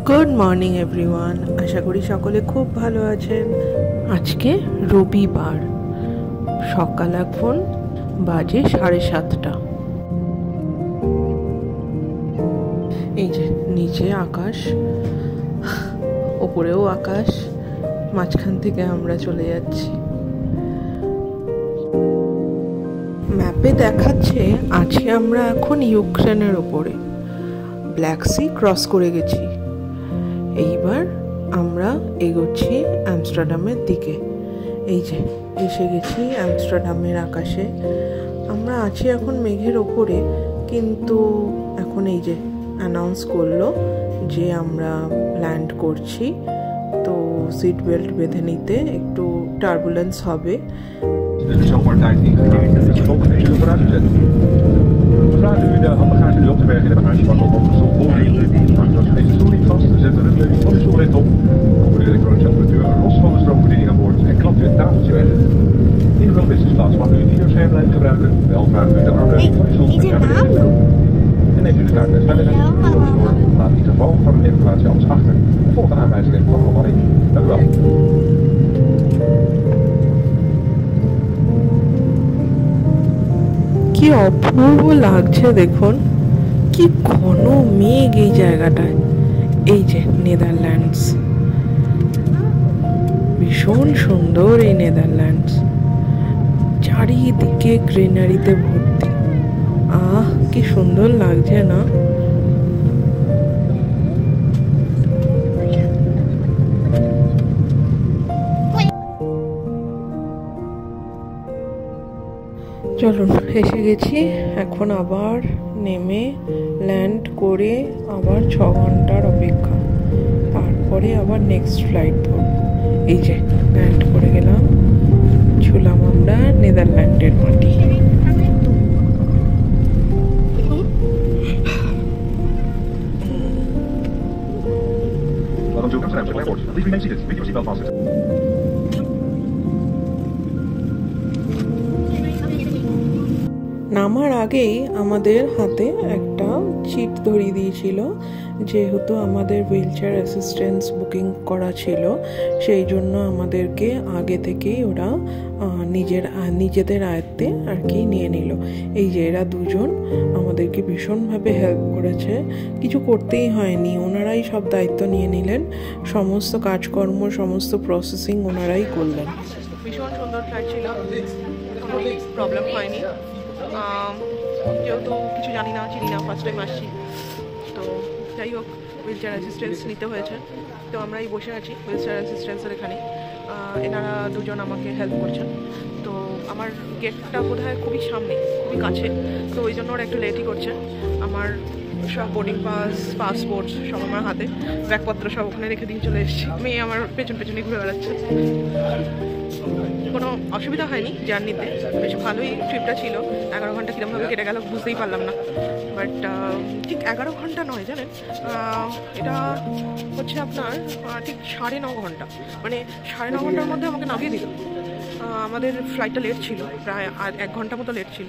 Good morning everyone, আশা করি সকলে খুব ভালো আছেন। আজকে রবিবার, সকাল এখন বাজে 7:30। এই যে নিচে আকাশ, ওপরেও আকাশ, মাঝখান থেকে আমরা চলে যাচ্ছি। ম্যাপে দেখাচ্ছে আছি আমরা এখন ইউক্রেনের ওপরে, ব্ল্যাক সি ক্রস করে গেছি। এইবার আমরা এগোচ্ছি আমস্টারডামের দিকে। এই যে এসে গেছি আমস্টারডামের আকাশে। আমরা আছি এখন মেঘের ওপরে, কিন্তু এখন এই যে অ্যানাউন্স করলো যে আমরা ল্যান্ড করছি, তো সিট বেল্ট বেঁধে নিতে, একটু টার্বুলেন্স হবে। Zomertijd ingediend. Het is ook even vooruit te zetten. We vragen u de handbagage nu op te bergen in de bagagebak op de stoel voorin. Maakt dus deze stoel niet vast. Zet de rugleuning van de stoelrecht op. Koppel de elektronische apparatuur los van de stroombediening aan boord en klapt u het tafeltje weg. In de business class mag u het videoscherm blijven gebruiken. Wel vragen u de armleuning van uw stoel naar beneden te doen. En neemt u de kaart met veiligheid door. Laat in geval van een evacuatie alles achter. En volg de aanwijzingen van de bemanning. Dank u wel. কি অপূর্ব লাগছে দেখুন, কি ঘন মেঘ এই জায়গাটায়। এই যে নেদারল্যান্ডস, ভীষণ সুন্দর এই নেদারল্যান্ডস, চারিদিকে গ্রিনারিতে ভর্তি। কি সুন্দর লাগছে না? চলুন, এসে গেছি। এখন আবার নেমে ল্যান্ড করে আবার 6 ঘন্টার অপেক্ষা, তারপরে আবার নেক্সট ফ্লাইট ধরব। এই যে ল্যান্ড করে গেলাম, ছুলাম আমরা নেদারল্যান্ডের মাটি। নামার আগেই আমাদের হাতে একটা চিট ধরিয়ে দিয়েছিল, যেহেতু আমাদের হুইল চেয়ার অ্যাসিস্ট্যান্স বুকিং করা ছিল, সেই জন্য আমাদেরকে আগে থেকেই ওরা নিজেদের আয়ত্তে আর কি নিয়ে নিল। এই যে এরা দুজন আমাদেরকে ভীষণভাবে হেল্প করেছে, কিছু করতেই হয়নি, ওনারাই সব দায়িত্ব নিয়ে নিলেন, সমস্ত কাজকর্ম সমস্ত প্রসেসিং ওনারাই করলেন। ভীষণ সুন্দর ফ্লাইট ছিল, কোনো প্রবলেম হয়নি। যেহেতু কিছু জানি না, চিনি না, ফার্স্ট টাইম আসছি, তো যাই হোক হুইল চেয়ার অ্যাসিস্ট্যান্স নিতে হয়েছে। তো আমরাই বসে আছি হুইল চেয়ার অ্যাসিস্ট্যান্সের এখানে, এনারা দুজন আমাকে হেল্প করছেন। তো আমার গেটটা বোধহয় খুবই সামনে, খুবই কাছে, তো ওই জন্য ওরা একটু লেটই করছে। আমার সব বোর্ডিং পাস, পাসপোর্ট সব আমার হাতে, ব্যাগপত্র সব ওখানে রেখে দিয়ে চলে এসেছি। মেয়ে আমার পেছনে ঘুরে বেড়াচ্ছে। কোনো অসুবিধা হয়নি জার্নিতে, বেশ ভালোই ট্রিপটা ছিল। 11 ঘন্টা কীরকমভাবে কেটে গেল বুঝতেই পারলাম না, বাট ঠিক 11 ঘন্টা নয় জানেন, এটা হচ্ছে আপনার ঠিক 9.5 ঘন্টা, মানে 9.5 ঘন্টার মধ্যে আমাকে নামিয়ে দিল। আমাদের ফ্লাইটটা লেট ছিল, প্রায় 1 ঘন্টা মতো লেট ছিল,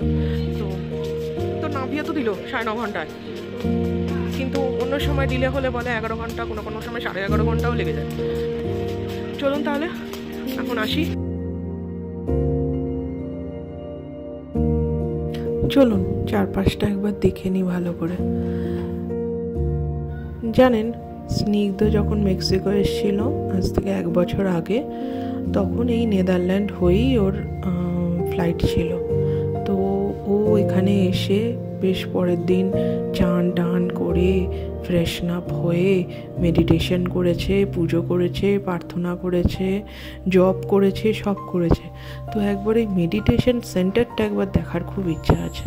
তো নামিয়ে তো দিল 9.5 ঘন্টায়। কিন্তু অন্য সময় ডিলে হলে বলে 11 ঘন্টা, কোনো সময় 11.5 ঘন্টাও লেগে যায়। চলুন তাহলে এখন আসি। চলুন চারপাশটা একবার দেখে নিই ভালো করে। জানেন, স্নিগ্ধ যখন মেক্সিকো এসেছিল আজ থেকে 1 বছর আগে, তখন এই নেদারল্যান্ড হয়েই ওর ফ্লাইট ছিল। তো ও এখানে এসে বেশ পরের দিন চান টান করে ফ্রেশন আপ হয়ে মেডিটেশন করেছে, পুজো করেছে, প্রার্থনা করেছে, জব করেছে, সব করেছে। তো একবার এই মেডিটেশন সেন্টারটা একবার দেখার খুব ইচ্ছা আছে।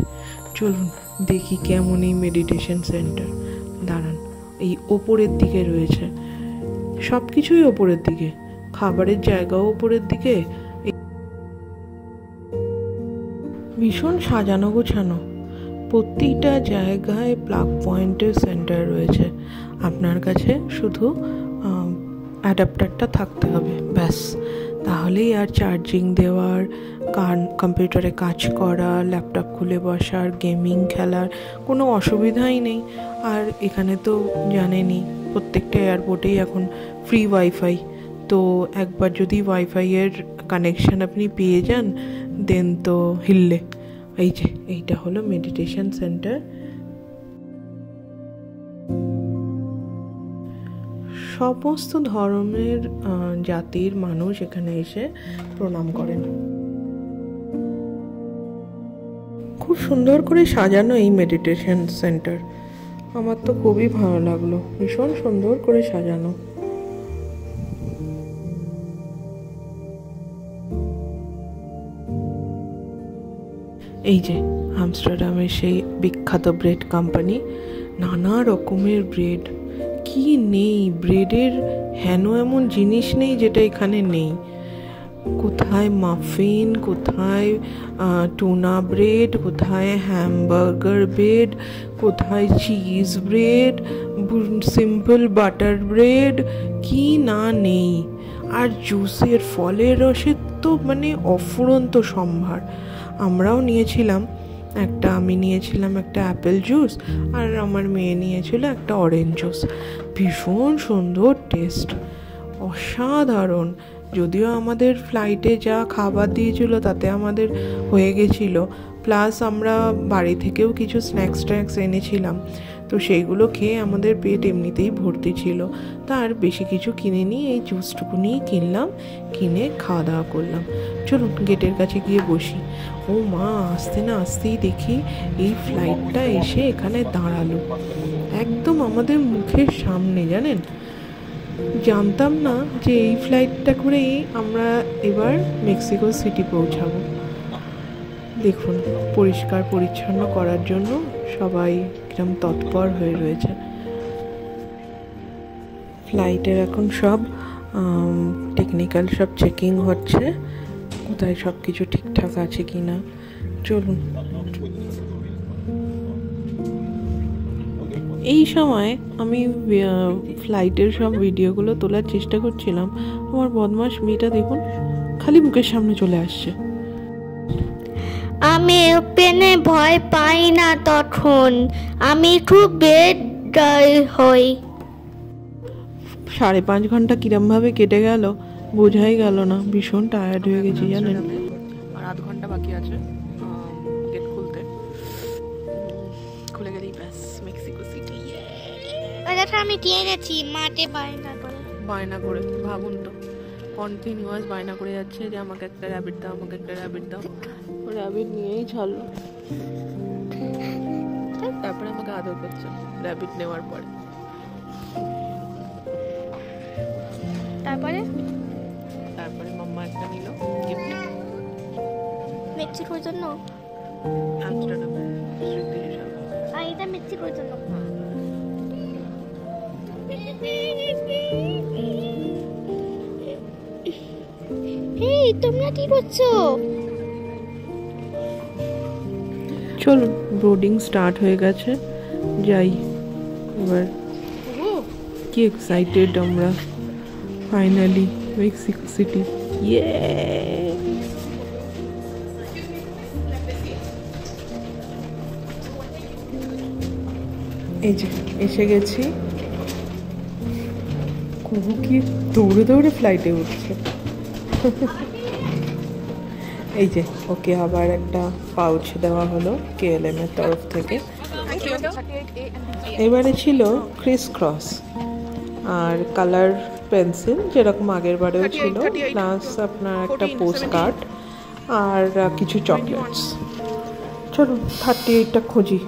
চলুন দেখি কেমন এই মেডিটেশন সেন্টার। দাঁড়ান, এই ওপরের দিকে রয়েছে, সব কিছুই ওপরের দিকে, খাবারের জায়গাও ওপরের দিকে, ভীষণ সাজানো গোছানো। প্রতিটা জায়গায় প্লাগ পয়েন্টের সেন্টার রয়েছে। আপনার কাছে শুধু অ্যাডাপ্টারটা থাকতে হবে, ব্যাস। তাহলেই আর চার্জিং দেওয়ার, কম্পিউটারে কাজ করা, ল্যাপটপ খুলে বসার, গেমিং খেলার কোনো অসুবিধাই নেই। আর এখানে তো জানেনই প্রত্যেকটা এয়ারপোর্টেই এখন ফ্রি ওয়াইফাই, তো একবার যদি ওয়াইফাইয়ের কানেকশান আপনি পেয়ে যান দেন তো হিললে। এই যে এইটা হলো মেডিটেশন সেন্টার। সমস্ত ধর্মের জাতির মানুষ এখানে এসে প্রণাম করেন। খুব সুন্দর করে সাজানো এই মেডিটেশন সেন্টার, আমার তো খুবই ভালো লাগলো, ভীষণ সুন্দর করে সাজানো। এই যে আমস্টারডামের সেই বিখ্যাত ব্রেড কোম্পানি, নানা রকমের ব্রেড, কি নেই ব্রেডের হেন এমন জিনিস নেই যেটা এখানে নেই। কোথায় মাফিন, কোথায় টুনা ব্রেড, কোথায় হ্যামবার্গার ব্রেড, কোথায় cheese bread, simple butter bread, কি না নেই। আর জুসের, ফলের রসের তো মানে অফুরন্ত সম্ভার। আমরাও নিয়েছিলাম একটা, আমি নিয়েছিলাম একটা অ্যাপেল জুস, আর আমার মেয়ে নিয়েছিল একটা অরেঞ্জ জুস। ভীষণ সুন্দর টেস্ট, অসাধারণ। যদিও আমাদের ফ্লাইটে যা খাবার দিয়েছিল তাতে আমাদের হয়ে গেছিলো, প্লাস আমরা বাড়ি থেকেও কিছু স্ন্যাক্স এনেছিলাম, তো সেইগুলো খেয়ে আমাদের পেট এমনিতেই ভর্তি ছিল। তার বেশি কিছু কিনিনি, এই জুসটুকু নিয়ে কিনলাম, কিনে খাওয়া দাওয়া করলাম। চলুন গেটের কাছে গিয়ে বসি। ও মা, আসতে না আসতেই দেখি এই ফ্লাইটটা এসে এখানে দাঁড়ালো একদম আমাদের মুখের সামনে। জানেন, জানতাম না যে এই ফ্লাইটটা করেই আমরা এবার মেক্সিকো সিটি পৌঁছাবো। দেখুন, পরিষ্কার পরিচ্ছন্ন করার জন্য সবাই কিরম তৎপর হয়ে রয়েছে। ফ্লাইটের এখন সব টেকনিক্যাল সব চেকিং হচ্ছে, কোথায় সব কিছু ঠিকঠাক আছে কি না। চলুন। এই সময় আমি ফ্লাইটের সব ভিডিওগুলো তোলার চেষ্টা করছিলাম। আমার বদমাস মেয়েটা দেখুন খালি মুখের সামনে চলে আসছে। আমি এরোপ্লেনে ভয় পাই না, তখন আমি খুব বেড হই। 5.5 ঘন্টা কিরমভাবে কেটে গেল বোঝাই গেল না, ভীষণ টায়ার্ড হয়ে গেছি জানেন। আর আধ ঘন্টা বাকি আছে গেট খুলতে, খুলে গেলেই ব্যাস মেক্সিকো সিটি। দেখো আমি দিয়ে গেছি, মাঠে বায়না করে। ভাবুন তো, কন্টিনিউয়াস বায়না করে যাচ্ছে যে আমাকে একটা র্যাবিট দাও, আমাকে একটা র্যাবিট দাও। র্যাবিট নিয়েই ছাড়লো, তারপরে আমাকে আদর করছে র্যাবিট নেওয়ার পরে। তারপরে মাম্মা একটা নিল গিফট মেক্সিকোর জন্য, আমস্টারডামের স্মৃতি হিসাবে। আর এটা মেক্সিকোর জন্য। হেই, তোমরা কি করছো? চলুন, বোর্ডিং স্টার্ট হয়ে গেছে, যাই এবার। কি এক্সাইটেড আমরা, ফাইনালি মেক্সিকো সিটি। ইয়ে, এই যে এসে গেছি। কুহু কি দৌড়ে দৌড়ে ফ্লাইটে উঠছে। এই যে ওকে আবার একটা পাউচ দেওয়া হলো KLM এর তরফ থেকে। এবারে ছিল ক্রিস ক্রস আর কালার পেন্সিল, যেরকম আগের বারেও ছিল, প্লাস আপনার একটা পোস্ট কার্ড আর কিছু চকলেটস। চলুন 38টা খুঁজি।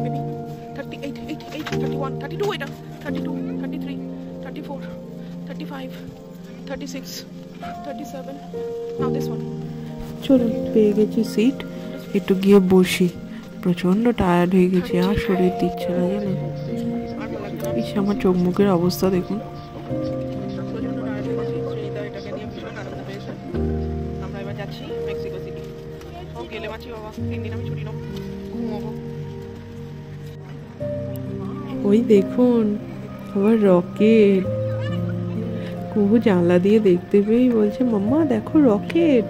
Maybe 38, 88, 31, 32, 32, 33, 34, 35, 36, 37. Now this one. চলুন, পেয়ে গেছি সিট, একটু গিয়ে বসি। প্রচন্ড টায়ার্ড হয়ে গেছি, আর শরীর দিচ্ছে না জানেন। ইস, আমার চোখ মুখের অবস্থা দেখুন। আমরা এবার যাচ্ছি মেক্সিকো সিটি। ও গেলে মাছি বাবা, 3 দিন আমি ছুটি নেব, ঘুমাবো। ওই দেখুন আবার রকেট, কুহু জানলা দিয়ে দেখতে পেয়েই বলছে মাম্মা দেখো রকেট।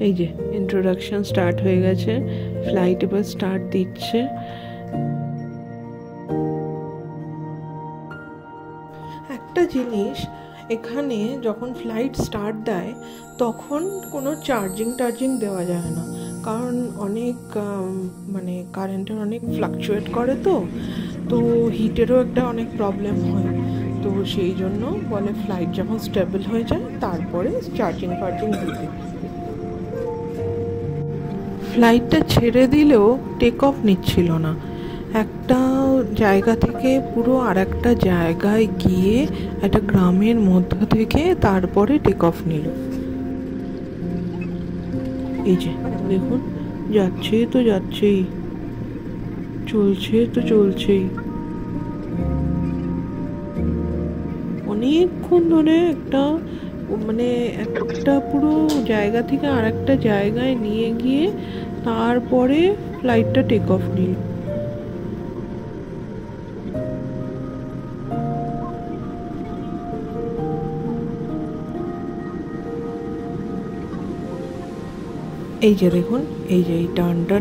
এই যে ইন্ট্রোডাকশন স্টার্ট হয়ে গেছে, ফ্লাইট এবার স্টার্ট দিচ্ছে। একটা জিনিস, এখানে যখন ফ্লাইট স্টার্ট দেয় তখন কোনো চার্জিং দেওয়া যায় না, কারণ অনেক মানে কারেন্টের অনেক ফ্লাকচুয়েট করে, তো হিটেরও একটা অনেক প্রবলেম হয়। তো সেই জন্য বলে ফ্লাইট যখন স্টেবল হয়ে যায় তারপরে চার্জিং দিতে। ফ্লাইটটা ছেড়ে দিলেও টেক অফ নিচ্ছিল না, একটা জায়গা থেকে পুরো আর একটা জায়গায় গিয়ে একটা গ্রামের মধ্য থেকে তারপরে টেক অফ নিল। এই যে দেখুন, যাচ্ছে তো যাচ্ছেই, চলছে তো চলছেই। অনেকক্ষণ ধরে একটা পুরো জায়গা থেকে আর একটা জায়গায় নিয়ে গিয়ে তারপরে ফ্লাইটটা টেক অফ নিল। এই যে দেখুন, এই যে এই টার্নটা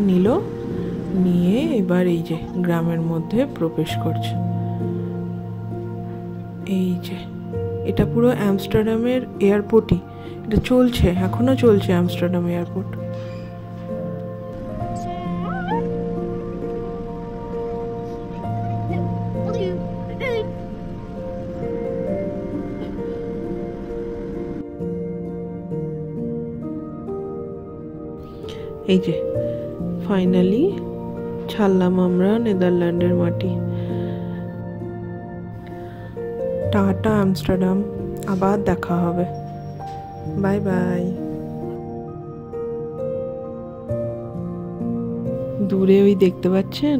নিয়ে এবার এই যে গ্রামের মধ্যে প্রবেশ করছে। এই যে এটা পুরো আমস্টারডামের এয়ারপোর্টই, এটা চলছে, এখনো চলছে আমস্টারডাম এয়ারপোর্ট। এই যে ফাইনালি ছাড়লাম আমরা নেদারল্যান্ডের মাটি। টাটা আমস্টারডাম, আবার দেখা হবে, বাই বাই। দূরে ওই দেখতে পাচ্ছেন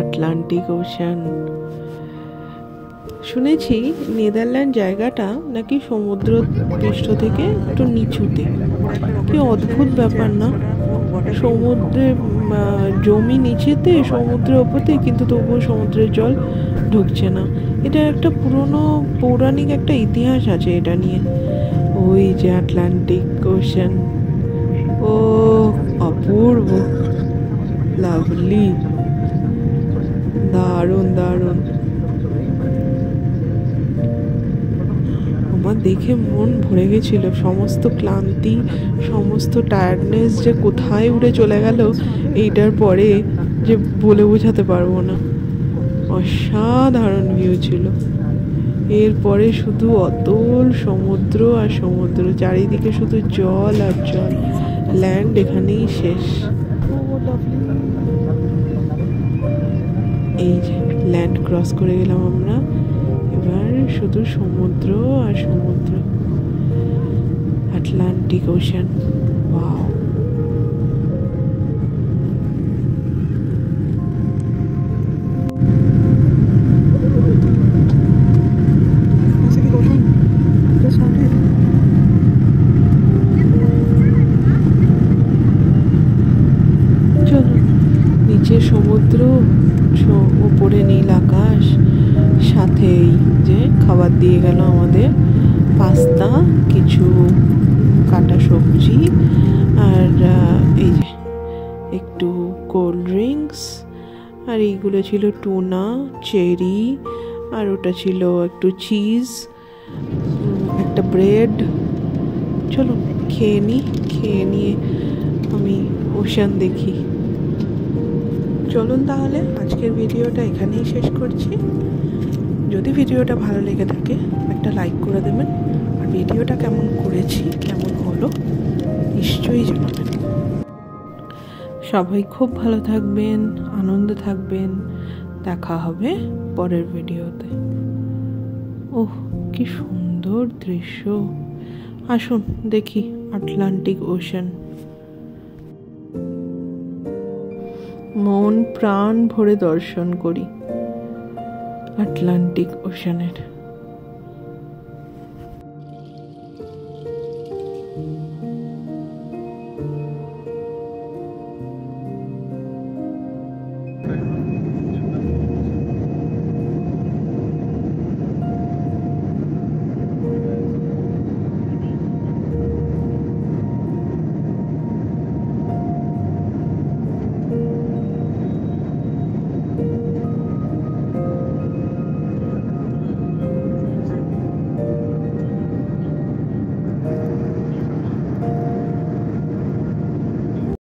আটলান্টিক ওশান। শুনেছি নেদারল্যান্ড জায়গাটা নাকি সমুদ্র পৃষ্ঠ থেকে একটু নিচুতে, কি অদ্ভুত ব্যাপার না? সমুদ্রের জমি নিচেতে, সমুদ্রের ওপরতে, কিন্তু তবুও সমুদ্রের জল ঢুকছে না। এটা একটা পুরনো পৌরাণিক একটা ইতিহাস আছে এটা নিয়ে। ওই যে আটলান্টিক ওশান, ও অপূর্ব, লাভলি, দারুণ দারুণ। আমার দেখে মন ভরে গেছিল, সমস্ত ক্লান্তি, সমস্ত টায়ার্ডনেস যে কোথায় উড়ে চলে গেল এইটার পরে, যে বলে বোঝাতে পারবো না। অসাধারণ ভিউ ছিল। এরপরে শুধু অতল সমুদ্র আর সমুদ্র, চারিদিকে শুধু জল আর জল, ল্যান্ড এখানেই শেষ। এই যে ল্যান্ড ক্রস করে গেলাম আমরা, এবার শুধু সমুদ্র আর সমুদ্র, আটলান্টিক ওশান। ওয়াও, নিচে সমুদ্র, উপরে নীল আকাশ, সাথেই যে খাবার দিয়ে গেল আমাদের, পাস্তা, কিছু কাটা সবজি, আর এই যে একটু কোল্ড ড্রিঙ্কস, আর এইগুলো ছিল টুনা, চেরি, আর ওটা ছিল একটু চিজ, একটা ব্রেড। চলো খেয়ে নিয়ে আমি ওশান দেখি। চলুন তাহলে আজকের ভিডিওটা এখানেই শেষ করছি। যদি ভিডিওটা ভালো লেগে থাকে একটা লাইক করে দেবেন, আর ভিডিওটা কেমন করেছি, কেমন হলো নিশ্চয়ই জানাবেন। সবাই খুব ভালো থাকবেন, আনন্দে থাকবেন। দেখা হবে পরের ভিডিওতে। ওহ, কি সুন্দর দৃশ্য। আসুন দেখি আটলান্টিক ওশান। মন প্রাণ ভরে দর্শন করি আটলান্টিক ওশানের।